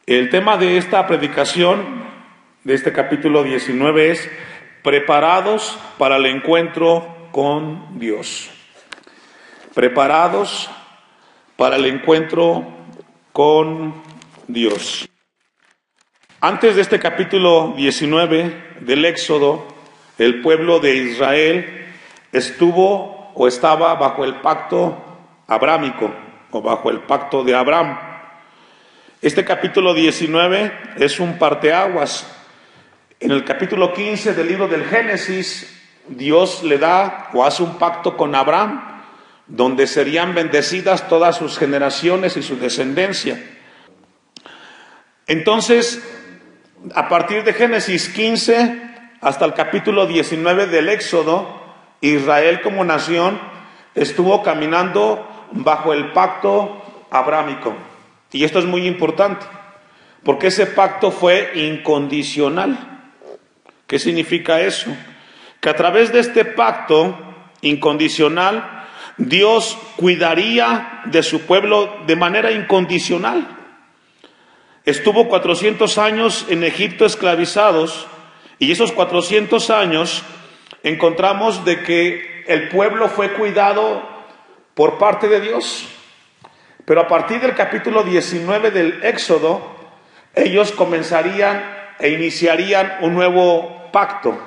El tema de esta predicación, de este capítulo 19, es preparados para el encuentro con Dios. Preparados para el encuentro con Dios. Antes de este capítulo 19 del Éxodo, el pueblo de Israel estuvo o estaba bajo el pacto abrámico o bajo el pacto de Abraham. Este capítulo 19 es un parteaguas. En el capítulo 15 del libro del Génesis, Dios le da o hace un pacto con Abraham, donde serían bendecidas todas sus generaciones y su descendencia. Entonces, a partir de Génesis 15 hasta el capítulo 19 del Éxodo, Israel como nación estuvo caminando bajo el pacto abrámico. Y esto es muy importante, porque ese pacto fue incondicional. ¿Qué significa eso? Que a través de este pacto incondicional, Dios cuidaría de su pueblo de manera incondicional. Estuvo 400 años en Egipto esclavizados, y esos 400 años encontramos de que el pueblo fue cuidado por parte de Dios. Pero a partir del capítulo 19 del Éxodo, ellos comenzarían e iniciarían un nuevo pacto,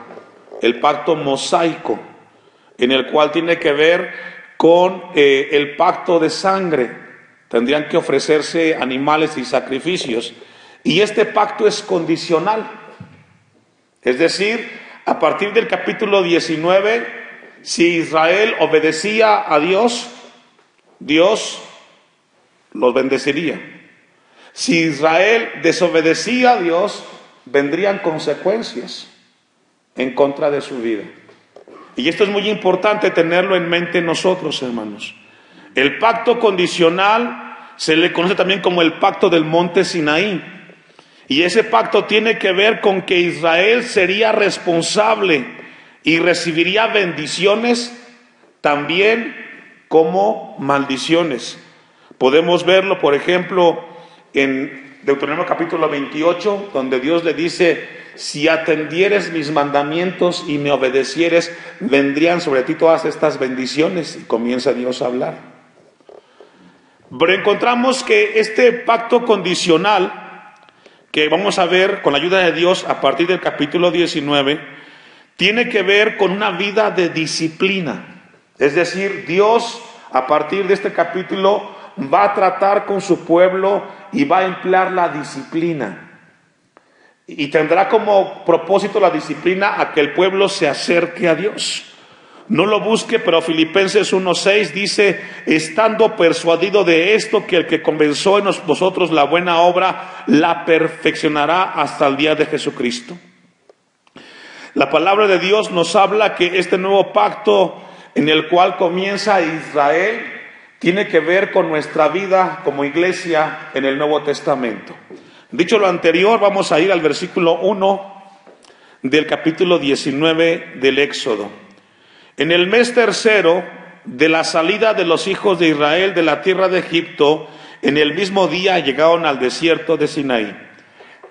el pacto mosaico, en el cual tiene que ver con el pacto de sangre. Tendrían que ofrecerse animales y sacrificios. Y este pacto es condicional. Es decir, a partir del capítulo 19, si Israel obedecía a Dios, Dios los bendeciría. Si Israel desobedecía a Dios, vendrían consecuencias en contra de su vida. Y esto es muy importante tenerlo en mente nosotros, hermanos. El pacto condicional se le conoce también como el pacto del monte Sinaí. Y ese pacto tiene que ver con que Israel sería responsable y recibiría bendiciones también como maldiciones. Podemos verlo, por ejemplo, en Deuteronomio capítulo 28, donde Dios le dice: si atendieres mis mandamientos y me obedecieres, vendrían sobre ti todas estas bendiciones. Y comienza Dios a hablar. Pero encontramos que este pacto condicional, que vamos a ver con la ayuda de Dios a partir del capítulo 19, tiene que ver con una vida de disciplina. Es decir, Dios a partir de este capítulo va a tratar con su pueblo y va a emplear la disciplina. Y tendrá como propósito la disciplina a que el pueblo se acerque a Dios. No lo busque, pero Filipenses 1:6 dice: estando persuadido de esto, que el que comenzó en vosotros la buena obra, la perfeccionará hasta el día de Jesucristo. La palabra de Dios nos habla que este nuevo pacto en el cual comienza Israel tiene que ver con nuestra vida como iglesia en el Nuevo Testamento. Dicho lo anterior, vamos a ir al versículo 1 del capítulo 19 del Éxodo. En el mes tercero de la salida de los hijos de Israel de la tierra de Egipto, en el mismo día llegaron al desierto de Sinaí.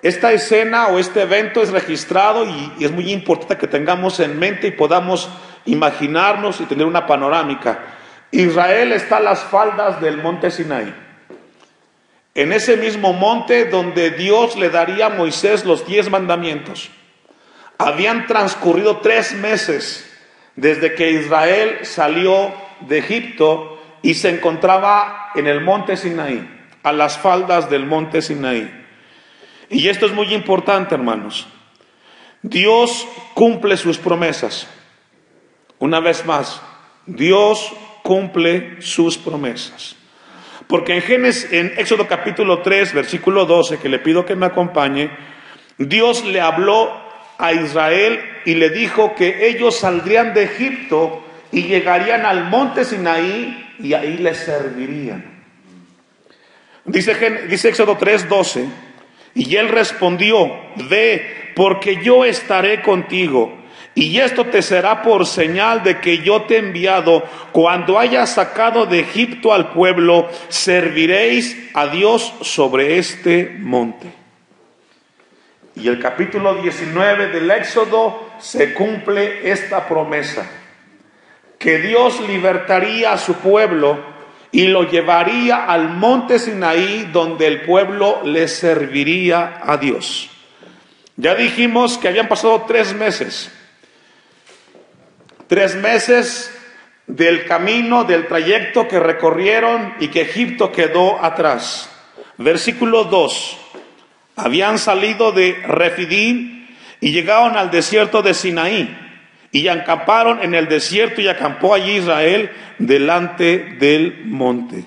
Esta escena o este evento es registrado y es muy importante que tengamos en mente y podamos imaginarnos y tener una panorámica. Israel está a las faldas del monte Sinaí. En ese mismo monte donde Dios le daría a Moisés los 10 mandamientos. Habían transcurrido 3 meses desde que Israel salió de Egipto y se encontraba en el monte Sinaí, a las faldas del monte Sinaí. Y esto es muy importante, hermanos. Dios cumple sus promesas. Una vez más, Dios cumple sus promesas. Porque en Éxodo capítulo 3, versículo 12, que le pido que me acompañe, Dios le habló a Israel y le dijo que ellos saldrían de Egipto y llegarían al monte Sinaí y ahí les servirían. Dice Éxodo 3, 12, y él respondió: ve, porque yo estaré contigo. Y esto te será por señal de que yo te he enviado. Cuando hayas sacado de Egipto al pueblo, serviréis a Dios sobre este monte. y el capítulo 19 del Éxodo se cumple esta promesa, que Dios libertaría a su pueblo y lo llevaría al monte Sinaí, donde el pueblo le serviría a Dios. Ya dijimos que habían pasado 3 meses. 3 meses del camino, del trayecto que recorrieron y que Egipto quedó atrás. Versículo 2. Habían salido de Refidim y llegaron al desierto de Sinaí y acamparon en el desierto, y acampó allí Israel delante del monte.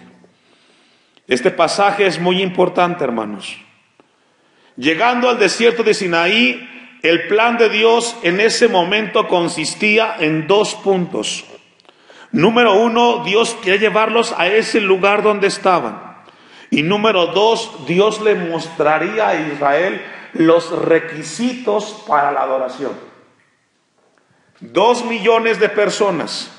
Este pasaje es muy importante, hermanos. Llegando al desierto de Sinaí, el plan de Dios en ese momento consistía en 2 puntos. Número 1, Dios quería llevarlos a ese lugar donde estaban. Y número 2, Dios le mostraría a Israel los requisitos para la adoración. 2 millones de personas,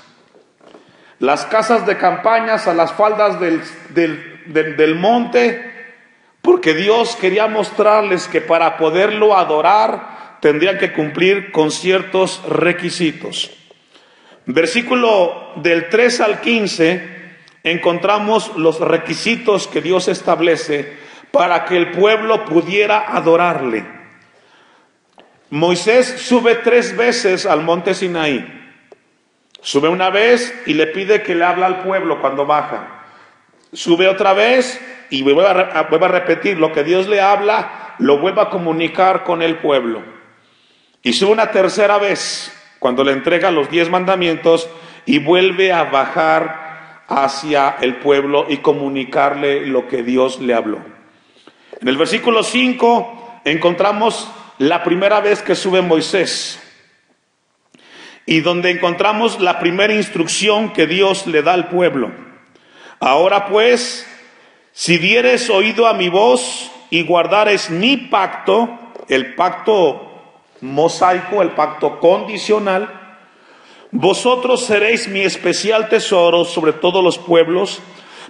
las casas de campañas a las faldas del monte, porque Dios quería mostrarles que para poderlo adorar tendrían que cumplir con ciertos requisitos. Versículo del 3 al 15 encontramos los requisitos que Dios establece para que el pueblo pudiera adorarle. Moisés sube 3 veces al monte Sinaí. Sube una vez y le pide que le hable al pueblo cuando baja. Sube otra vez y vuelve a repetir lo que Dios le habla, lo vuelve a comunicar con el pueblo. Y sube una tercera vez cuando le entrega los 10 mandamientos y vuelve a bajar hacia el pueblo y comunicarle lo que Dios le habló. En el versículo 5 encontramos la primera vez que sube Moisés y donde encontramos la primera instrucción que Dios le da al pueblo. Ahora pues, si dieres oído a mi voz y guardares mi pacto, el pacto mosaico, el pacto condicional, vosotros seréis mi especial tesoro sobre todos los pueblos,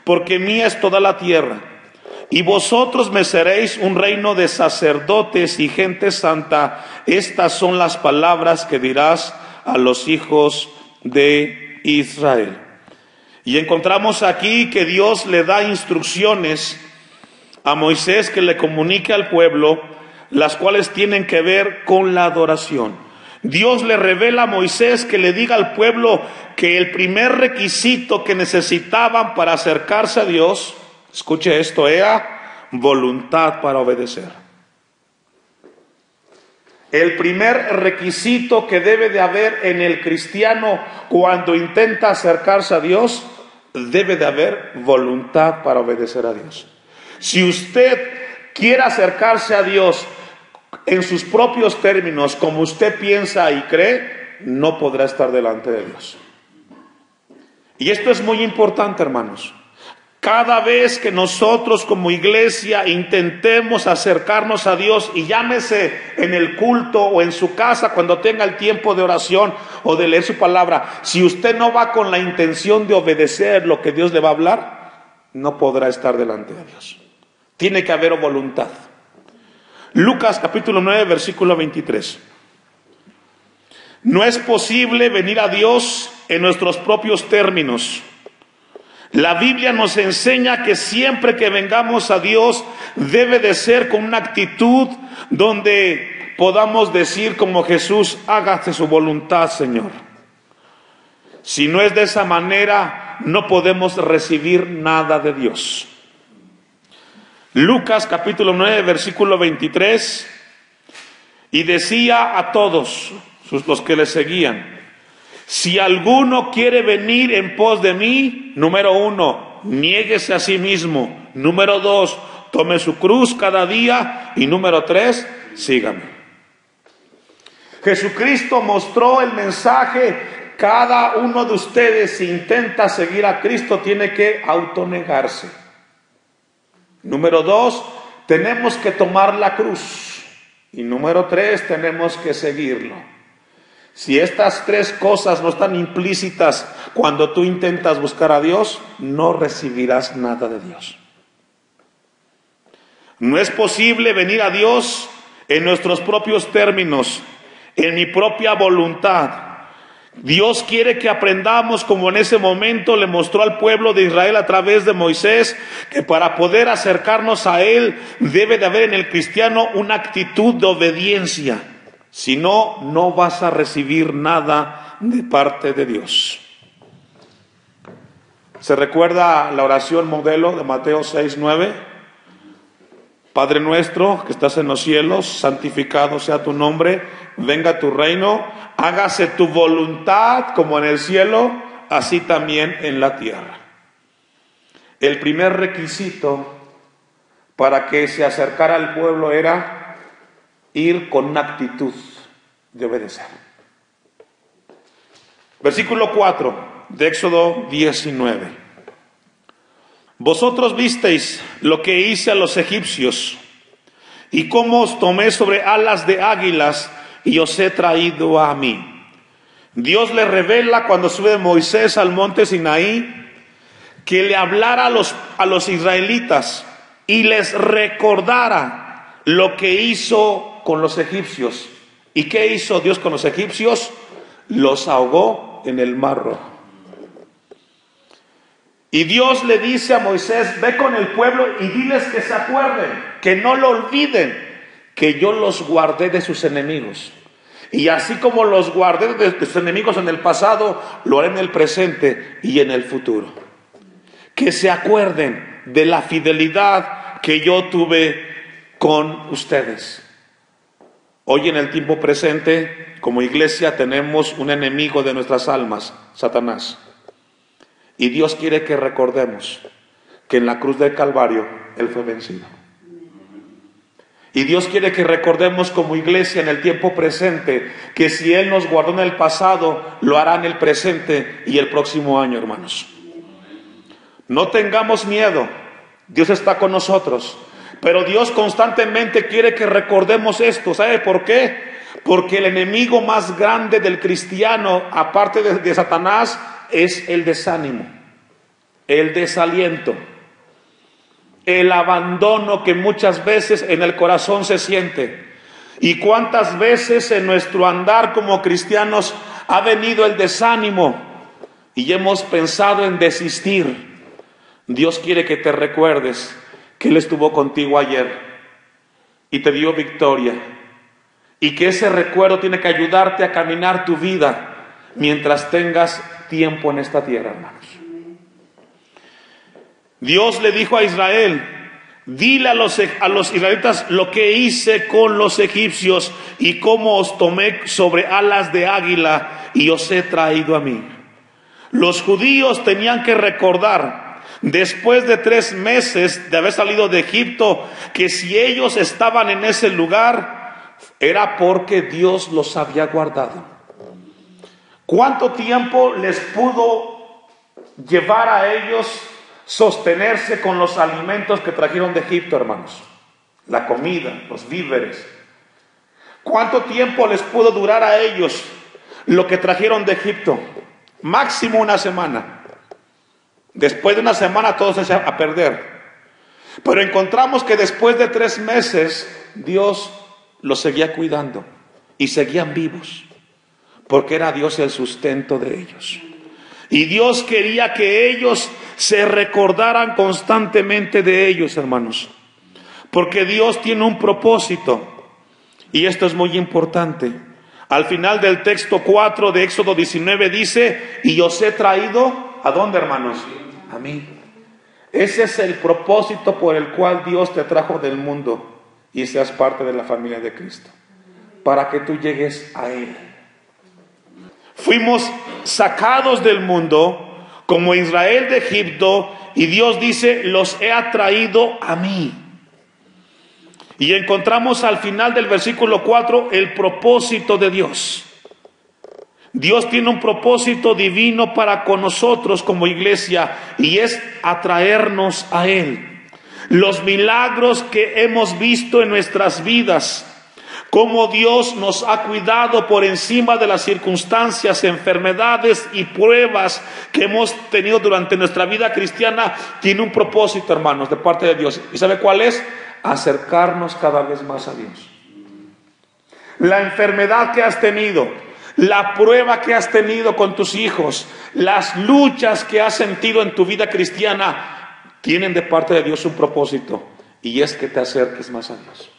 porque mía es toda la tierra. Y vosotros me seréis un reino de sacerdotes y gente santa. Estas son las palabras que dirás a los hijos de Israel. Y encontramos aquí que Dios le da instrucciones a Moisés que le comunique al pueblo, las cuales tienen que ver con la adoración. Dios le revela a Moisés que le diga al pueblo que el primer requisito que necesitaban para acercarse a Dios, escuche esto, era voluntad para obedecer. El primer requisito que debe de haber en el cristiano cuando intenta acercarse a Dios, debe de haber voluntad para obedecer a Dios. Si usted quiere acercarse a Dios en sus propios términos, como usted piensa y cree, no podrá estar delante de Dios. Y esto es muy importante, hermanos. Cada vez que nosotros como iglesia intentemos acercarnos a Dios, y llámese en el culto o en su casa cuando tenga el tiempo de oración o de leer su palabra, si usted no va con la intención de obedecer lo que Dios le va a hablar, no podrá estar delante de Dios. Tiene que haber voluntad. Lucas capítulo 9, versículo 23. No es posible venir a Dios en nuestros propios términos. La Biblia nos enseña que siempre que vengamos a Dios debe de ser con una actitud donde podamos decir como Jesús: hágase su voluntad, Señor. Si no es de esa manera, no podemos recibir nada de Dios. Lucas capítulo 9, versículo 23, y decía a todos los que le seguían: si alguno quiere venir en pos de mí, número 1, niéguese a sí mismo. Número 2, tome su cruz cada día. Y número 3, sígame. Jesucristo mostró el mensaje: cada uno de ustedes, si intenta seguir a Cristo, tiene que autonegarse. Número 2, tenemos que tomar la cruz. Y número 3, tenemos que seguirlo. Si estas 3 cosas no están implícitas cuando tú intentas buscar a Dios, no recibirás nada de Dios. No es posible venir a Dios en nuestros propios términos, en mi propia voluntad. Dios quiere que aprendamos, como en ese momento le mostró al pueblo de Israel a través de Moisés, que para poder acercarnos a Él debe de haber en el cristiano una actitud de obediencia. Si no, no vas a recibir nada de parte de Dios. ¿Se recuerda la oración modelo de Mateo 6:9? Padre nuestro que estás en los cielos, santificado sea tu nombre, venga tu reino, hágase tu voluntad como en el cielo, así también en la tierra. El primer requisito para que se acercara al pueblo era ir con una actitud de obedecer. Versículo 4 de Éxodo 19. Vosotros visteis lo que hice a los egipcios, y cómo os tomé sobre alas de águilas, y os he traído a mí. Dios le revela cuando sube Moisés al monte Sinaí, que le hablara a los israelitas, y les recordara lo que hizo con los egipcios. ¿Y qué hizo Dios con los egipcios? Los ahogó en el Mar Rojo. Y Dios le dice a Moisés, ve con el pueblo y diles que se acuerden, que no lo olviden, que yo los guardé de sus enemigos. Y así como los guardé de sus enemigos en el pasado, lo haré en el presente y en el futuro. Que se acuerden de la fidelidad que yo tuve con ustedes. Hoy en el tiempo presente, como iglesia, tenemos un enemigo de nuestras almas, Satanás. Y Dios quiere que recordemos que en la cruz del Calvario Él fue vencido. Y Dios quiere que recordemos como iglesia en el tiempo presente que si Él nos guardó en el pasado, lo hará en el presente y el próximo año, hermanos. No tengamos miedo, Dios está con nosotros. Pero Dios constantemente quiere que recordemos esto. ¿Sabe por qué? Porque el enemigo más grande del cristiano, aparte de Satanás, es el desánimo, el desaliento, el abandono que muchas veces en el corazón se siente. Y cuántas veces en nuestro andar como cristianos ha venido el desánimo y hemos pensado en desistir. Dios quiere que te recuerdes que Él estuvo contigo ayer y te dio victoria, y que ese recuerdo tiene que ayudarte a caminar tu vida mientras tengas tiempo en esta tierra, hermanos. Dios le dijo a Israel, dile a los israelitas lo que hice con los egipcios y cómo os tomé sobre alas de águila y os he traído a mí. Los judíos tenían que recordar, después de 3 meses de haber salido de Egipto, que si ellos estaban en ese lugar, era porque Dios los había guardado. ¿Cuánto tiempo les pudo llevar a ellos sostenerse con los alimentos que trajeron de Egipto, hermanos? La comida, los víveres. ¿Cuánto tiempo les pudo durar a ellos lo que trajeron de Egipto? Máximo 1 semana. Después de 1 semana todo se echa a perder. Pero encontramos que después de 3 meses Dios los seguía cuidando y seguían vivos, porque era Dios el sustento de ellos. Y Dios quería que ellos se recordaran constantemente de ellos, hermanos, porque Dios tiene un propósito, y esto es muy importante. Al final del texto 4 de Éxodo 19 dice, y os he traído, ¿a dónde, hermanos? A mí. Ese es el propósito por el cual Dios te trajo del mundo y seas parte de la familia de Cristo, para que tú llegues a Él. Fuimos sacados del mundo como Israel de Egipto, y Dios dice, los he atraído a mí. Y encontramos al final del versículo 4 el propósito de Dios. Dios tiene un propósito divino para con nosotros como iglesia, y es atraernos a Él. Los milagros que hemos visto en nuestras vidas, cómo Dios nos ha cuidado por encima de las circunstancias, enfermedades y pruebas que hemos tenido durante nuestra vida cristiana, tiene un propósito, hermanos, de parte de Dios. ¿Y sabe cuál es? Acercarnos cada vez más a Dios. la enfermedad que has tenido, la prueba que has tenido con tus hijos, las luchas que has sentido en tu vida cristiana, tienen de parte de Dios un propósito, y es que te acerques más a Dios.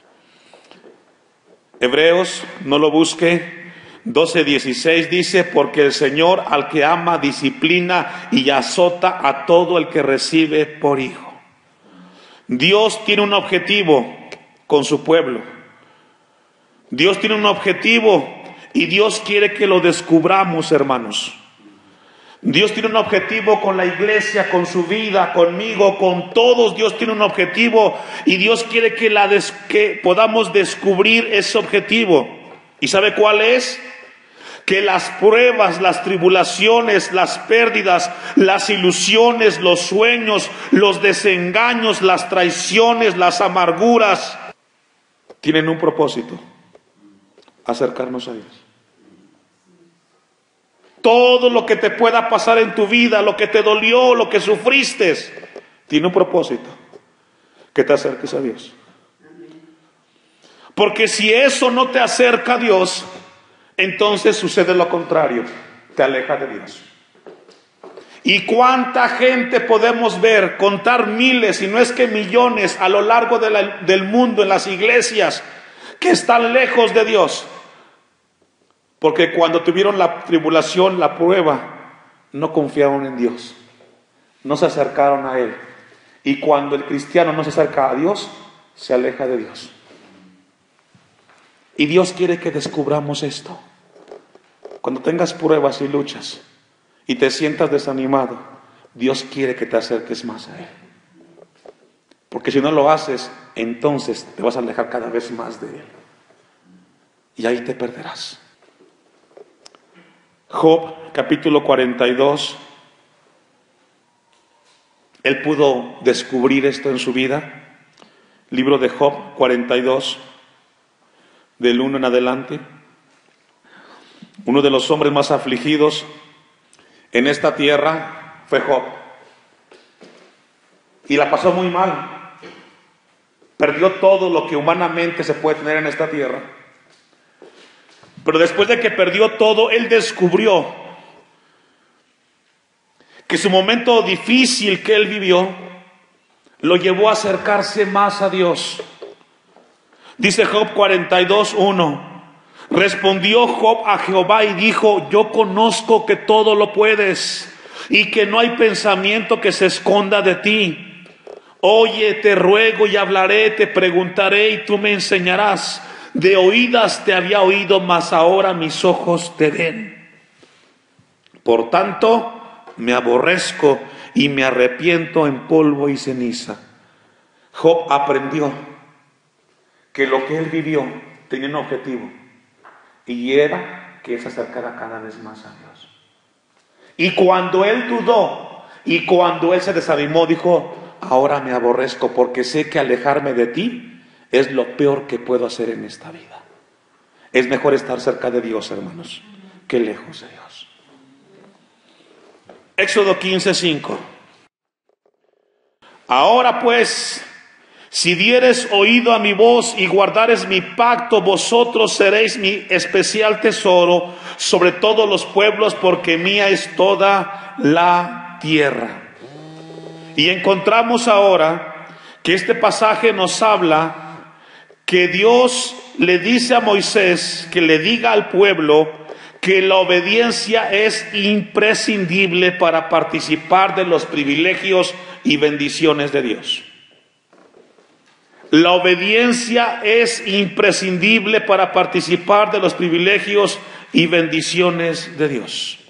Hebreos, no lo busque, 12:16 dice: porque el Señor al que ama disciplina y azota a todo el que recibe por hijo. Dios tiene un objetivo con su pueblo. Dios tiene un objetivo y Dios quiere que lo descubramos, hermanos. Dios tiene un objetivo con la iglesia, con su vida, conmigo, con todos. Dios tiene un objetivo y Dios quiere que podamos descubrir ese objetivo. ¿Y sabe cuál es? Que las pruebas, las tribulaciones, las pérdidas, las ilusiones, los sueños, los desengaños, las traiciones, las amarguras, tienen un propósito: acercarnos a Dios. Todo lo que te pueda pasar en tu vida, lo que te dolió, lo que sufriste, tiene un propósito: que te acerques a Dios. Porque si eso no te acerca a Dios, entonces sucede lo contrario, te aleja de Dios. ¿Y cuánta gente podemos ver, contar miles, si no es que millones, a lo largo del mundo, en las iglesias, que están lejos de Dios? Porque cuando tuvieron la tribulación, la prueba, no confiaron en Dios, no se acercaron a Él. Y cuando el cristiano no se acerca a Dios, se aleja de Dios. Y Dios quiere que descubramos esto. Cuando tengas pruebas y luchas y te sientas desanimado, Dios quiere que te acerques más a Él. Porque si no lo haces, entonces te vas a alejar cada vez más de Él. Y ahí te perderás. Job, capítulo 42. Él pudo descubrir esto en su vida. Libro de Job 42, del 1 en adelante. Uno de los hombres más afligidos en esta tierra fue Job. Y la pasó muy mal. Perdió todo lo que humanamente se puede tener en esta tierra. Pero después de que perdió todo, él descubrió que su momento difícil que él vivió lo llevó a acercarse más a Dios. Dice Job 42:1. Respondió Job a Jehová y dijo: yo conozco que todo lo puedes y que no hay pensamiento que se esconda de ti. Oye, te ruego y hablaré, te preguntaré y tú me enseñarás. De oídas te había oído, mas ahora mis ojos te ven. Por tanto, me aborrezco y me arrepiento en polvo y ceniza. Job aprendió que lo que él vivió tenía un objetivo, y era que se acercara cada vez más a Dios. Y cuando él dudó y cuando él se desanimó, dijo: ahora me aborrezco porque sé que alejarme de ti es lo peor que puedo hacer en esta vida. Es mejor estar cerca de Dios, hermanos, que lejos de Dios. Éxodo 15:5. Ahora pues, si dieres oído a mi voz y guardares mi pacto, vosotros seréis mi especial tesoro sobre todos los pueblos, porque mía es toda la tierra. Y encontramos ahora que este pasaje nos habla que Dios le dice a Moisés que le diga al pueblo que la obediencia es imprescindible para participar de los privilegios y bendiciones de Dios. La obediencia es imprescindible para participar de los privilegios y bendiciones de Dios.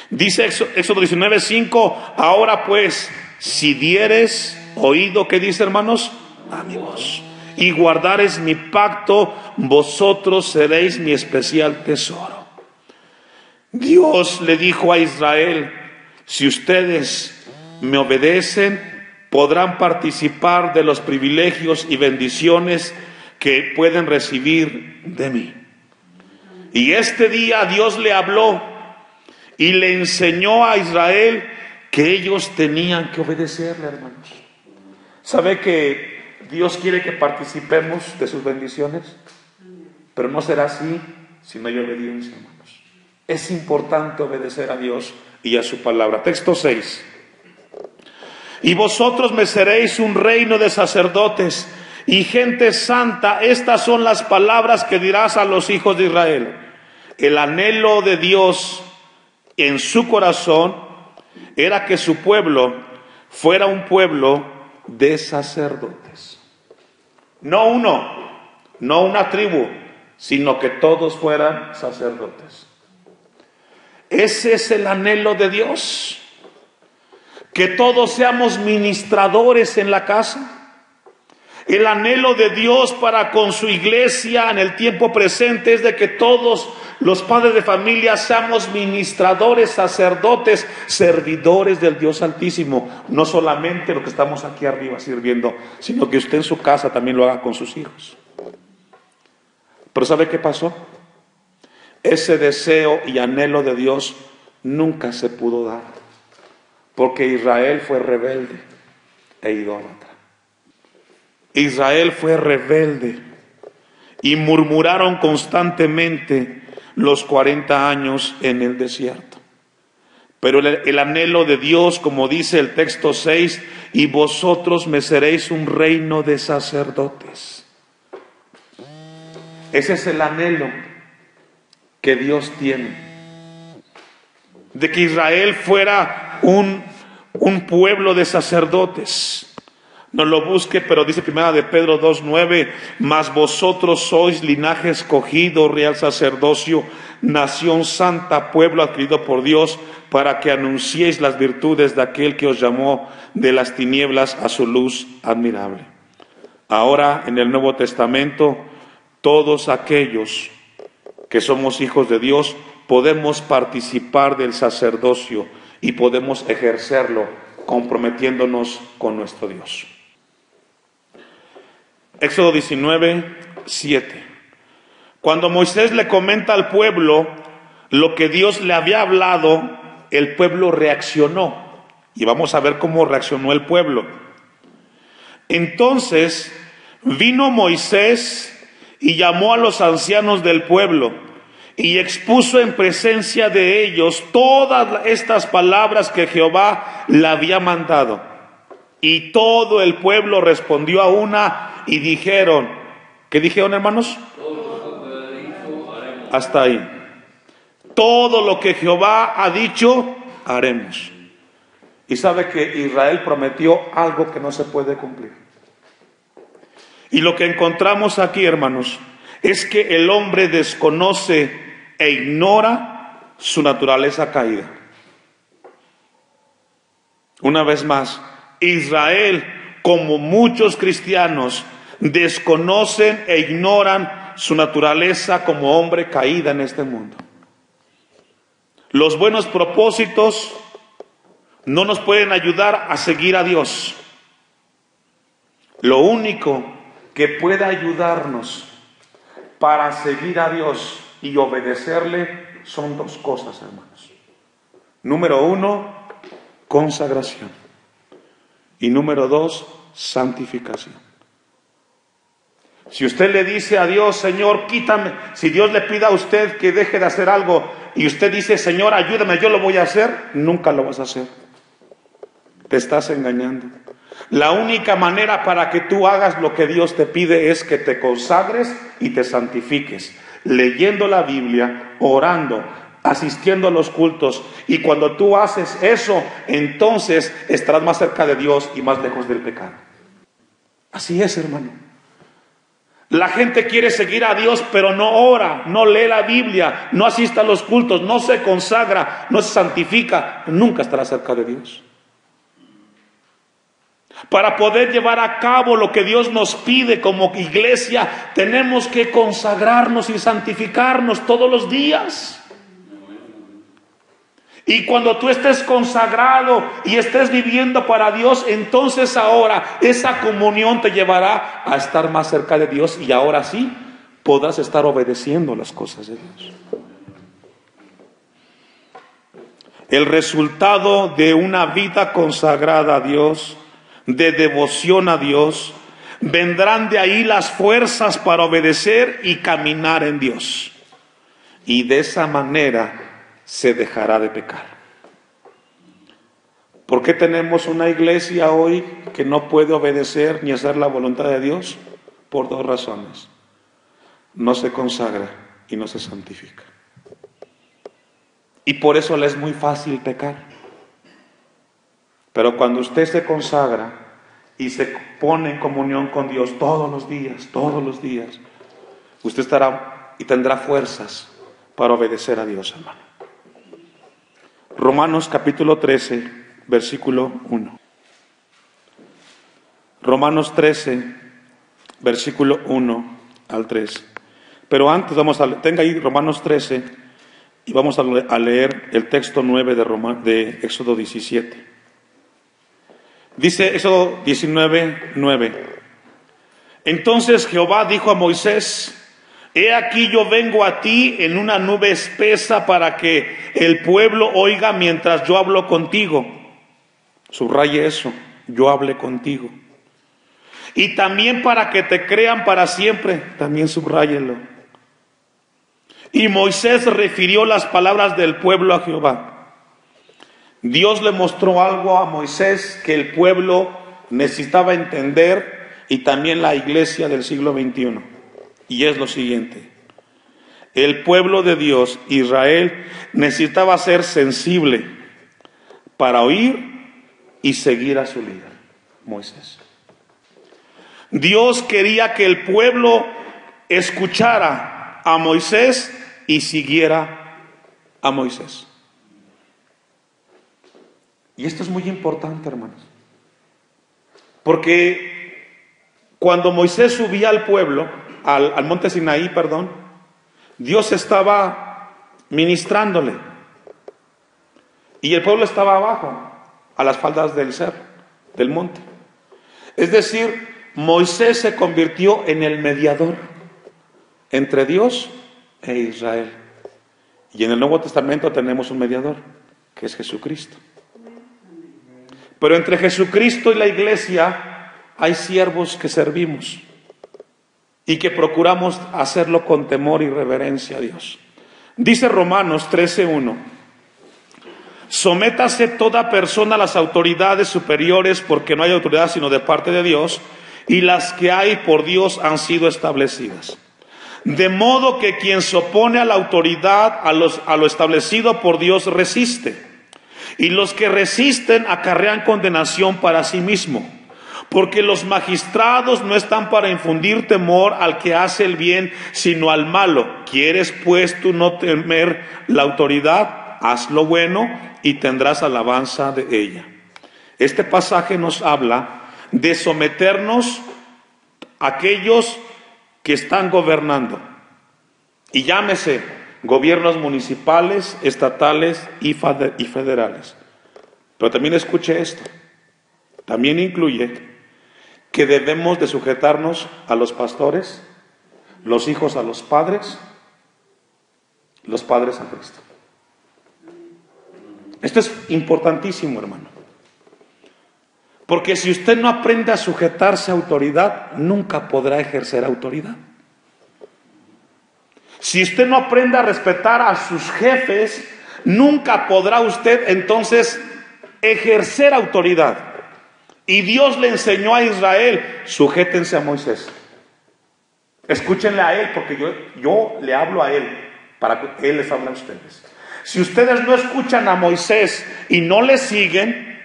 Dice Éxodo 19:5, ahora pues, si dieres oído, ¿qué dice, hermanos? A mi voz, y guardares mi pacto, vosotros seréis mi especial tesoro. Dios le dijo a Israel: si ustedes me obedecen, podrán participar de los privilegios y bendiciones que pueden recibir de mí. Y este día Dios le habló y le enseñó a Israel que ellos tenían que obedecerle, hermanos. ¿Sabe que Dios quiere que participemos de sus bendiciones, pero no será así si no hay obediencia, hermanos. Es importante obedecer a Dios y a su palabra. Texto 6. Y vosotros me seréis un reino de sacerdotes y gente santa. Estas son las palabras que dirás a los hijos de Israel. El anhelo de Dios en su corazón era que su pueblo fuera un pueblo de sacerdotes. No uno, no una tribu, sino que todos fueran sacerdotes. Ese es el anhelo de Dios. Que todos seamos ministradores en la casa. El anhelo de Dios para con su iglesia en el tiempo presente es de que todos los padres de familia seamos ministradores, sacerdotes, servidores del Dios Altísimo. No solamente los que estamos aquí arriba sirviendo, sino que usted en su casa también lo haga con sus hijos. Pero ¿sabe qué pasó? Ese deseo y anhelo de Dios nunca se pudo dar, porque Israel fue rebelde e idólatra. Israel fue rebelde y murmuraron constantemente los 40 años en el desierto. Pero el anhelo de Dios, como dice el texto 6, y vosotros me seréis un reino de sacerdotes. Ese es el anhelo que Dios tiene, de que Israel fuera un pueblo de sacerdotes. No lo busque, pero dice primera de Pedro 2:9, mas vosotros sois linaje escogido, real sacerdocio, nación santa, pueblo adquirido por Dios, para que anunciéis las virtudes de aquel que os llamó de las tinieblas a su luz admirable. Ahora, en el Nuevo Testamento, todos aquellos que somos hijos de Dios, podemos participar del sacerdocio y podemos ejercerlo comprometiéndonos con nuestro Dios. Éxodo 19:7. Cuando Moisés le comenta al pueblo lo que Dios le había hablado, el pueblo reaccionó. Y vamos a ver cómo reaccionó el pueblo. Entonces vino Moisés y llamó a los ancianos del pueblo y expuso en presencia de ellos todas estas palabras que Jehová le había mandado. Y todo el pueblo respondió a una y dijeron, ¿qué dijeron, hermanos? Hasta ahí. Todo lo que Jehová ha dicho, haremos. Y sabe que Israel prometió algo que no se puede cumplir. Y lo que encontramos aquí, hermanos, es que el hombre desconoce e ignora su naturaleza caída. Una vez más, Israel, como muchos cristianos, desconocen e ignoran su naturaleza como hombre caída en este mundo. Los buenos propósitos no nos pueden ayudar a seguir a Dios. Lo único que puede ayudarnos para seguir a Dios y obedecerle son dos cosas, hermanos. Número 1, consagración. Y número 2, santificación. Si usted le dice a Dios, Señor, quítame, si Dios le pide a usted que deje de hacer algo y usted dice, Señor, ayúdame, yo lo voy a hacer, nunca lo vas a hacer. Te estás engañando. La única manera para que tú hagas lo que Dios te pide es que te consagres y te santifiques, leyendo la Biblia, orando, asistiendo a los cultos. Y cuando tú haces eso, entonces estarás más cerca de Dios y más lejos del pecado. Así es, hermano. La gente quiere seguir a Dios, pero no ora, no lee la Biblia, no asiste a los cultos, no se consagra, no se santifica, nunca estará cerca de Dios. Para poder llevar a cabo lo que Dios nos pide como iglesia, tenemos que consagrarnos y santificarnos todos los días. Y cuando tú estés consagrado y estés viviendo para Dios, entonces ahora esa comunión te llevará a estar más cerca de Dios y ahora sí podrás estar obedeciendo las cosas de Dios. El resultado de una vida consagrada a Dios, de devoción a Dios, Vendrán de ahí las fuerzas para obedecer y caminar en Dios. Y de esa manera se dejará de pecar. ¿Por qué tenemos una iglesia hoy que no puede obedecer ni hacer la voluntad de Dios? Por dos razones. No se consagra y no se santifica. Y por eso le es muy fácil pecar. Pero cuando usted se consagra y se pone en comunión con Dios todos los días, usted estará y tendrá fuerzas para obedecer a Dios, hermano. Romanos capítulo 13, versículo 1. Romanos 13, versículo 1 al 3. Pero antes tenga ahí Romanos 13 y vamos a leer el texto 9 de Éxodo 17. Dice Éxodo 19, 9. Entonces Jehová dijo a Moisés: he aquí yo vengo a ti en una nube espesa para que el pueblo oiga mientras yo hablo contigo. Subraye eso, yo hablé contigo. Y también para que te crean para siempre, también subráyelo. Y Moisés refirió las palabras del pueblo a Jehová. Dios le mostró algo a Moisés que el pueblo necesitaba entender y también la iglesia del siglo XXI. Y es lo siguiente: el pueblo de Dios, Israel, necesitaba ser sensible para oír y seguir a su líder, Moisés. Dios quería que el pueblo escuchara a Moisés y siguiera a Moisés. Y esto es muy importante, hermanos, porque cuando Moisés subía al pueblo, al monte Sinaí, Dios estaba ministrándole y el pueblo estaba abajo, a las faldas del monte. Es decir, Moisés se convirtió en el mediador entre Dios e Israel. Y en el Nuevo Testamento tenemos un mediador, que es Jesucristo. Pero entre Jesucristo y la iglesia hay siervos que servimos y que procuramos hacerlo con temor y reverencia a Dios. Dice Romanos 13:1: sométase toda persona a las autoridades superiores, porque no hay autoridad sino de parte de Dios, y las que hay por Dios han sido establecidas. De modo que quien se opone a la autoridad, a lo establecido por Dios, resiste. Y los que resisten acarrean condenación para sí mismo, porque los magistrados no están para infundir temor al que hace el bien, sino al malo. ¿Quieres pues tú no temer la autoridad? Haz lo bueno y tendrás alabanza de ella. Este pasaje nos habla de someternos a aquellos que están gobernando, y llámese gobiernos municipales, estatales y federales. Pero también escuche esto, también incluye que debemos de sujetarnos a los pastores, los hijos a los padres a Cristo. Esto es importantísimo, hermano, porque si usted no aprende a sujetarse a autoridad, nunca podrá ejercer autoridad. Si usted no aprende a respetar a sus jefes, nunca podrá usted entonces ejercer autoridad. Y Dios le enseñó a Israel: sujétense a Moisés. Escúchenle a él, porque yo le hablo a él para que él les hable a ustedes. Si ustedes no escuchan a Moisés y no le siguen,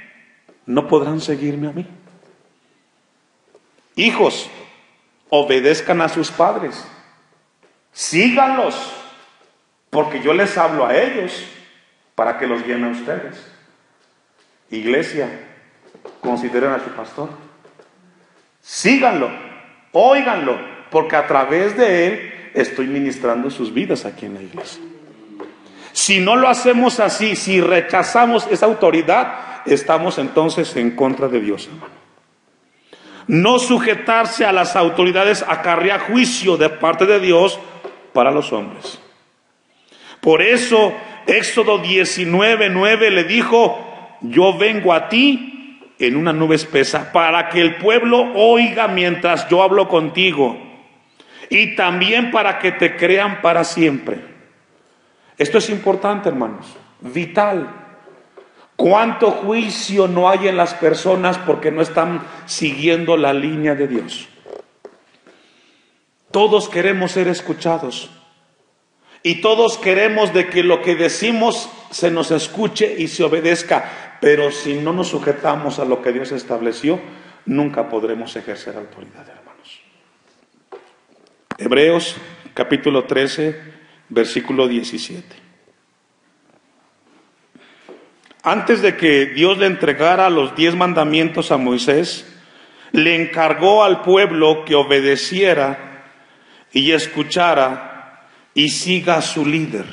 no podrán seguirme a mí. Hijos, obedezcan a sus padres. Síganlos, porque yo les hablo a ellos para que los guíen a ustedes. Iglesia, consideren a su pastor. Síganlo, óiganlo, porque a través de él estoy ministrando sus vidas aquí en la iglesia. Si no lo hacemos así, si rechazamos esa autoridad, estamos entonces en contra de Dios, hermano. No sujetarse a las autoridades acarrea juicio de parte de Dios para los hombres. Por eso Éxodo 19:9 le dijo: yo vengo a ti en una nube espesa, para que el pueblo oiga mientras yo hablo contigo, y también para que te crean para siempre. Esto es importante, hermanos, vital. ¿Cuánto juicio no hay en las personas porque no están siguiendo la línea de Dios? Todos queremos ser escuchados. Y todos queremos de que lo que decimos se nos escuche y se obedezca. Pero si no nos sujetamos a lo que Dios estableció, nunca podremos ejercer autoridad, hermanos. Hebreos capítulo 13, versículo 17. Antes de que Dios le entregara los 10 mandamientos a Moisés, le encargó al pueblo que obedeciera y escuchara y siga a su líder.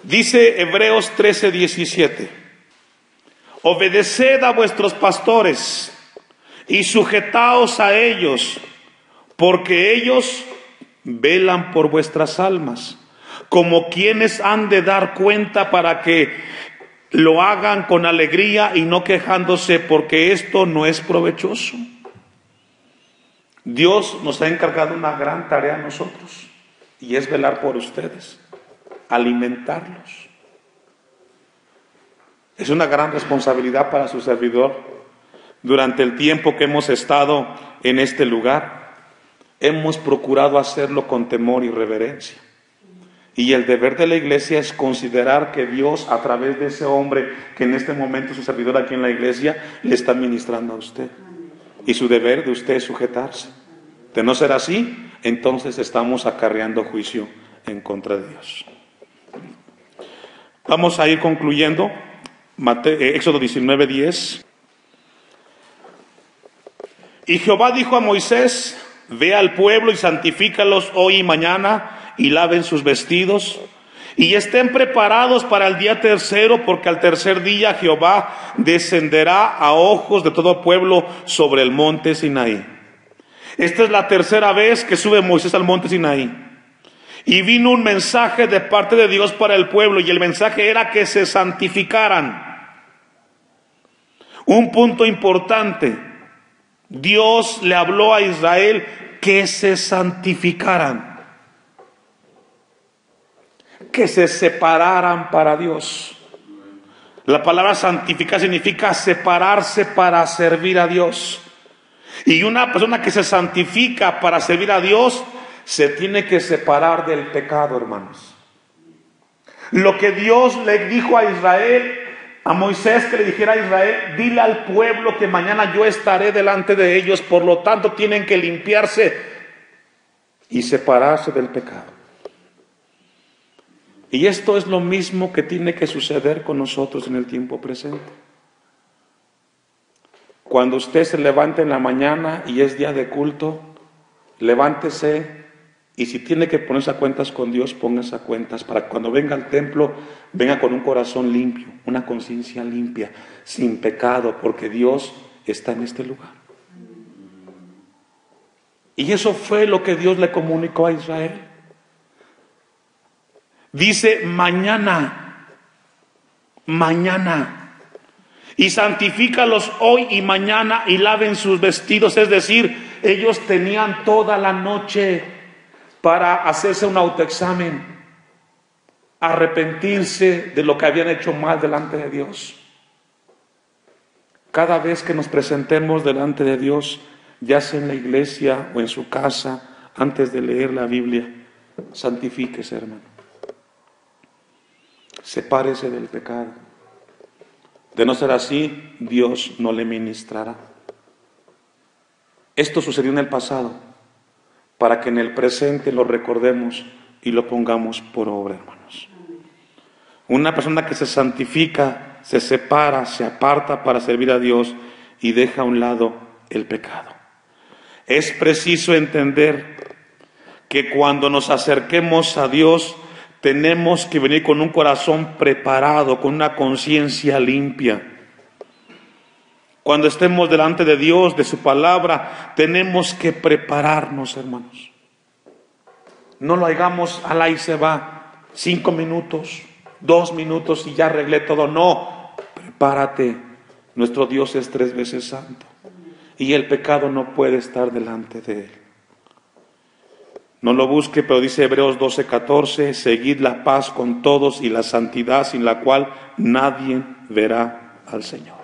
Dice Hebreos 13, 17: obedeced a vuestros pastores y sujetaos a ellos, porque ellos velan por vuestras almas, como quienes han de dar cuenta, para que lo hagan con alegría y no quejándose, porque esto no es provechoso. Dios nos ha encargado una gran tarea a nosotros, y es velar por ustedes, alimentarlos. Es una gran responsabilidad para su servidor. Durante el tiempo que hemos estado en este lugar, hemos procurado hacerlo con temor y reverencia. Y el deber de la iglesia es considerar que Dios, a través de ese hombre que en este momento es su servidor aquí en la iglesia, le está ministrando a usted. Y su deber de usted es sujetarse. De no ser así, entonces estamos acarreando juicio en contra de Dios. Vamos a ir concluyendo. Éxodo 19, 10. Y Jehová dijo a Moisés: ve al pueblo y santifícalos hoy y mañana, y laven sus vestidos, y estén preparados para el día tercero, porque al tercer día Jehová descenderá a ojos de todo pueblo sobre el monte Sinaí. Esta es la tercera vez que sube Moisés al monte Sinaí. Y vino un mensaje de parte de Dios para el pueblo, y el mensaje era que se santificaran. Un punto importante: Dios le habló a Israel que se santificaran, que se separaran para Dios. La palabra santificar significa separarse para servir a Dios. Y una persona que se santifica para servir a Dios se tiene que separar del pecado, hermanos. Lo que Dios le dijo a Israel, a Moisés, que le dijera a Israel: dile al pueblo que mañana yo estaré delante de ellos, por lo tanto tienen que limpiarse y separarse del pecado. Y esto es lo mismo que tiene que suceder con nosotros en el tiempo presente. Cuando usted se levante en la mañana y es día de culto, levántese, y si tiene que ponerse a cuentas con Dios, póngase a cuentas, para que cuando venga al templo, venga con un corazón limpio, una conciencia limpia, sin pecado, porque Dios está en este lugar. Y eso fue lo que Dios le comunicó a Israel. Dice: mañana, y santifícalos hoy y mañana, y laven sus vestidos. Es decir, ellos tenían toda la noche para hacerse un autoexamen, arrepentirse de lo que habían hecho mal delante de Dios. Cada vez que nos presentemos delante de Dios, ya sea en la iglesia o en su casa, antes de leer la Biblia, santifíquese, hermano. Sepárese del pecado. De no ser así, Dios no le ministrará. Esto sucedió en el pasado, para que en el presente lo recordemos y lo pongamos por obra, hermanos. Una persona que se santifica, se separa, se aparta para servir a Dios y deja a un lado el pecado. Es preciso entender que cuando nos acerquemos a Dios, tenemos que venir con un corazón preparado, con una conciencia limpia. Cuando estemos delante de Dios, de su palabra, tenemos que prepararnos, hermanos. No lo hagamos al ahí se va, 5 minutos, 2 minutos y ya arreglé todo. No, párate, nuestro Dios es 3 veces santo y el pecado no puede estar delante de Él. No lo busque, pero dice Hebreos 12:14, seguid la paz con todos y la santidad sin la cual nadie verá al Señor.